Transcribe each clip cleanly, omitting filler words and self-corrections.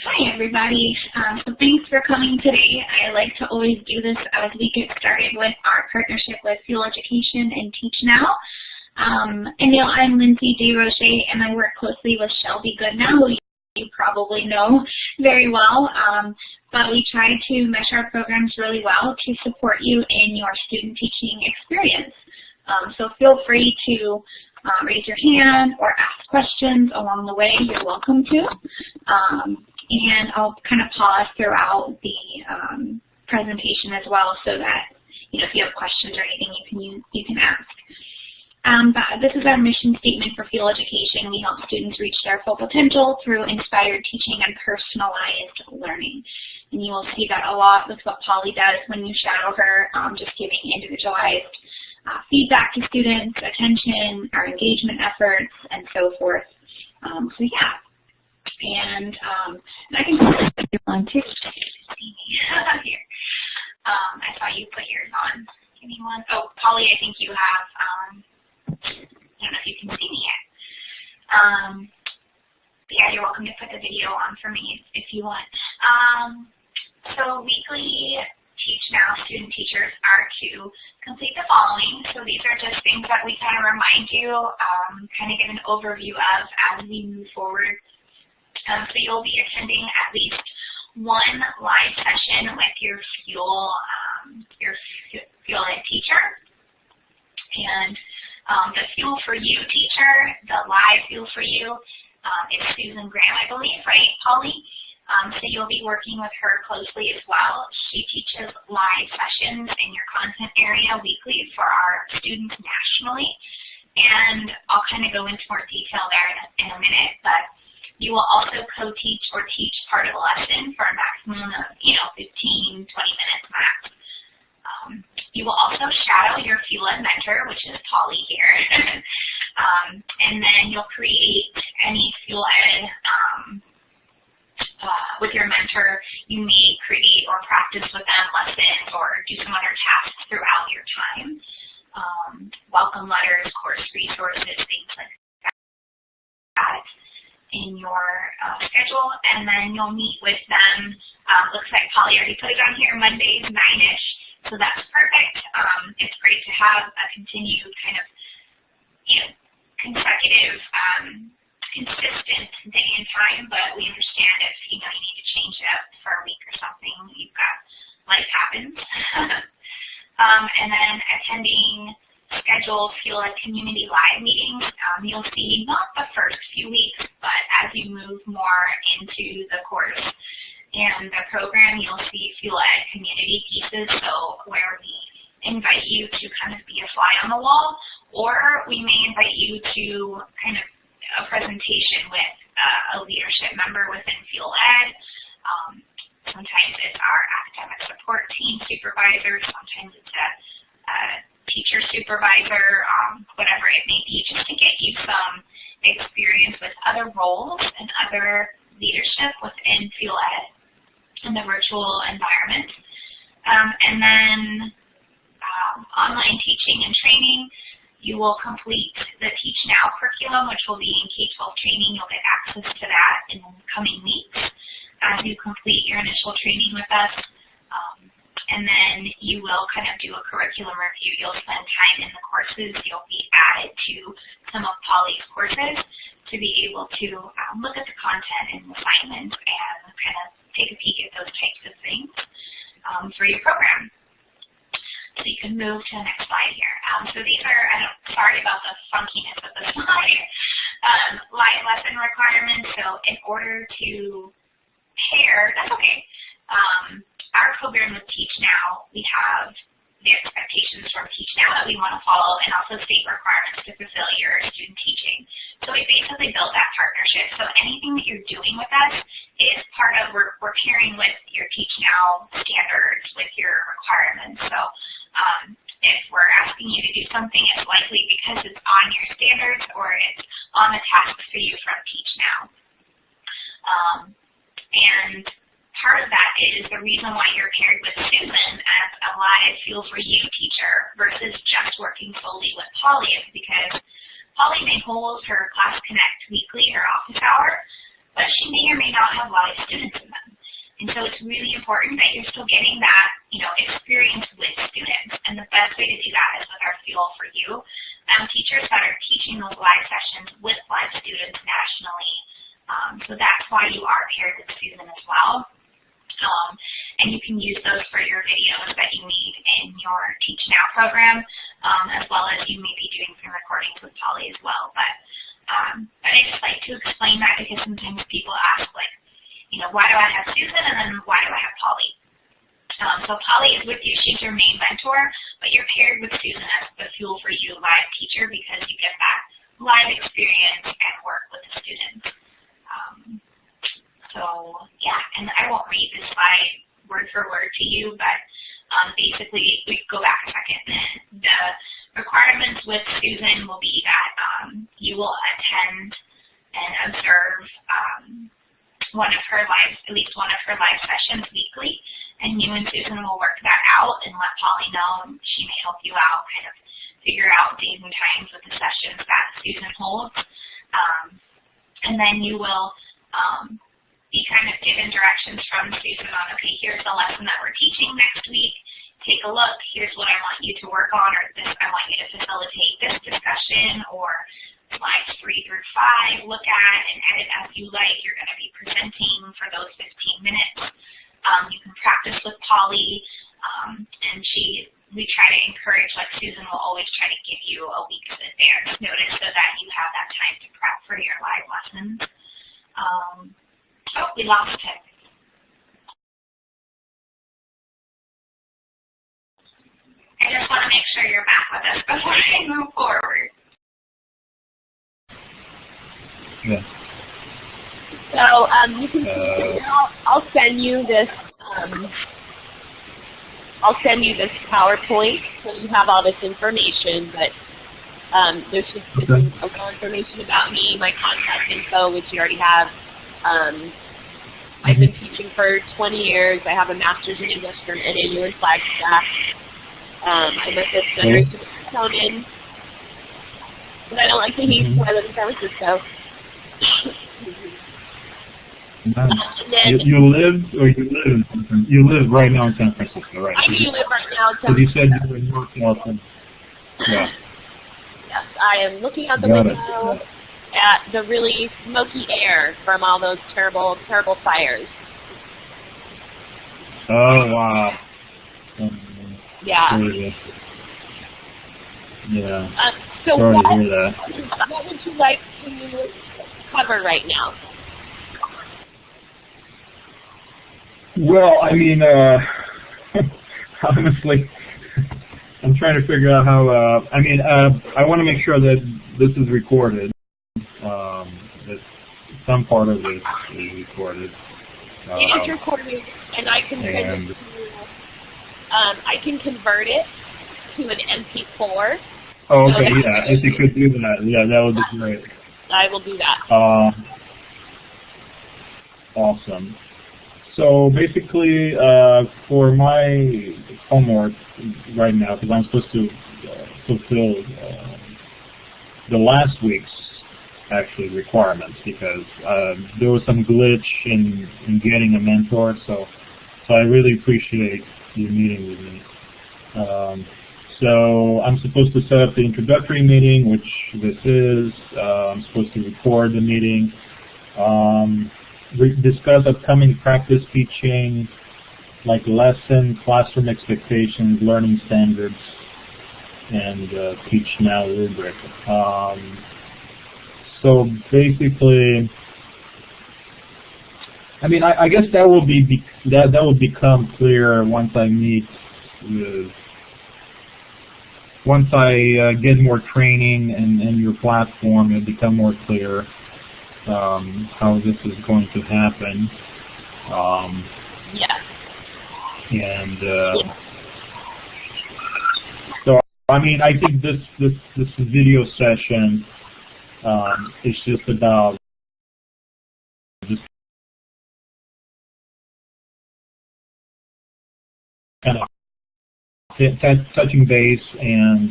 Hi, everybody. So thanks for coming today. I like to always do this as we get started with our partnership with Fuel Education and Teach Now. I'm Lindsay DeRoche, and I work closely with Shelby Goodnow, who you probably know very well. But we try to mesh our programs really well to support you in your student teaching experience. So feel free to raise your hand or ask questions along the way. You're welcome to. And I'll kind of pause throughout the presentation as well, so that if you have questions or anything, you can ask. But this is our mission statement for Fuel Education. We help students reach their full potential through inspired teaching and personalized learning. And you will see that a lot with what Polly does when you shadow her, just giving individualized feedback to students, attention, our engagement efforts, and so forth. So yeah. And I can put yours on too. Here. I saw you put yours on. Give me one. Oh, Polly, I think you have, I don't know if you can see me yet. But yeah, you're welcome to put the video on for me if you want. So weekly Teach Now student teachers are to complete the following. So these are just things that we kind of remind you, kind of get an overview of as we move forward. So you'll be attending at least one live session with your Fuel Ed teacher. And the Fuel for You teacher, the live Fuel for You, is Susan Graham, I believe, right, Polly? So you'll be working with her closely as well. She teaches live sessions in your content area weekly for our students nationally. And I'll kind of go into more detail there in a minute, but you will also co-teach or teach part of a lesson for a maximum of, 15, 20 minutes max. You will also shadow your Fuel Ed mentor, which is Polly here. And then you'll create any Fuel Ed with your mentor. You may create or practice with them lessons or do some other tasks throughout your time. Welcome letters, course resources, things like that in your schedule, and then you'll meet with them. Looks like Polly already put it on here, Mondays, 9-ish, so that's perfect. It's great to have a continued kind of, consecutive, consistent day and time, but we understand if, you need to change it up for a week or something, life happens. And then attending scheduled Fuel Ed community live meetings. You'll see not the first few weeks, but as you move more into the course and the program, you'll see Fuel Ed community pieces, so where we invite you to kind of be a fly on the wall, or we may invite you to kind of a presentation with a leadership member within Fuel Ed. Sometimes it's our academic support team supervisor, sometimes it's a teacher supervisor, whatever it may be, just to get you some experience with other roles and other leadership within Fuel Ed in the virtual environment. And then online teaching and training. You will complete the Teach Now curriculum, which will be in K-12 training. You'll get access to that in the coming weeks as you complete your initial training with us. And then you will kind of do a curriculum review. You'll spend time in the courses. You'll be added to some of Polly's courses to be able to look at the content and assignments and kind of take a peek at those types of things for your program. So you can move to the next slide here. So these are, sorry about the funkiness of the slide, live lesson requirements. So in order to pair, that's okay. Our program with Teach Now, we have the expectations from Teach Now that we want to follow, and also state requirements to fulfill your student teaching. So we basically built that partnership. So anything that you're doing with us is part of, we're pairing with your Teach Now standards, with your requirements. So if we're asking you to do something, it's likely because it's on your standards or it's on the task for you from Teach Now. And part of that is the reason why you're paired with Susan as a live Fuel for You teacher versus just working solely with Polly, is because Polly may hold her Class Connect weekly, her office hour, but she may or may not have live students in them. And so it's really important that you're still getting that, experience with students. And the best way to do that is with our Fuel for You teachers that are teaching those live sessions with live students nationally. So that's why you are paired with Susan as well. And you can use those for your videos that you need in your Teach Now program, as well as you may be doing some recordings with Polly as well. But I just like to explain that because sometimes people ask, why do I have Susan and then why do I have Polly? So Polly is with you. She's your main mentor, but you're paired with Susan as the Fuel for You live teacher because you get that live experience and work with the students. So, yeah, and I won't read this slide word for word to you, but basically, we go back a second. The requirements with Susan will be that you will attend and observe at least one of her live sessions weekly, and you and Susan will work that out and let Polly know, and she may help you out, kind of figure out days and times with the sessions that Susan holds. And then you will be kind of given directions from Susan on, okay, here's the lesson that we're teaching next week. Take a look. Here's what I want you to work on, or this I want you to facilitate this discussion, or slides 3 through 5, look at and edit as you like. You're going to be presenting for those 15 minutes. You can practice with Polly, and we try to encourage, like Susan will always try to give you a week's advance notice so that you have that time to prep for your live lessons. Oh, we lost him. I just want to make sure you're back with us before I move forward. Yeah. So you can. I'll send you this. I'll send you this PowerPoint so you have all this information. But there's just a little information about me, my contact info, which you already have. I've been teaching for 20 years. I have a master's in English from NAU in Flagstaff. I'm a fifth generation Italian, but I don't like to heat, so I live in San Francisco. You live right now in San Francisco, right? I do live right now in San Francisco. You said you were in North Boston. Yeah. Yes, I am looking out the window at the really smoky air from all those terrible, terrible fires. Oh, wow. Yeah. Yeah. So sorry what to hear that. What would you like to cover right now? Well, I mean, honestly, I'm trying to figure out how, I want to make sure that this is recorded, that some part of this is recorded. It's recorded, and I can send it to I can convert it to an MP4. Oh, okay, so yeah, if you could do that, yeah, that would be great. I will do that. Awesome. So basically, for my homework right now, because I'm supposed to fulfill the last week's actually requirements, because there was some glitch in getting a mentor, so I really appreciate you meeting with me. So I'm supposed to set up the introductory meeting, which this is. I'm supposed to record the meeting. Discuss upcoming practice teaching, like lesson, classroom expectations, learning standards, and Teach Now rubric. So basically, I mean, I guess that will that will become clear once I meet with. Once I get more training and your platform, it'll become more clear how this is going to happen. Yeah. And so, I mean, I think this video session is just about just kind of touching base and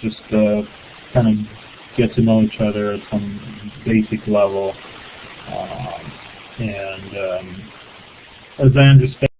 just kind of get to know each other at some basic level. As I understand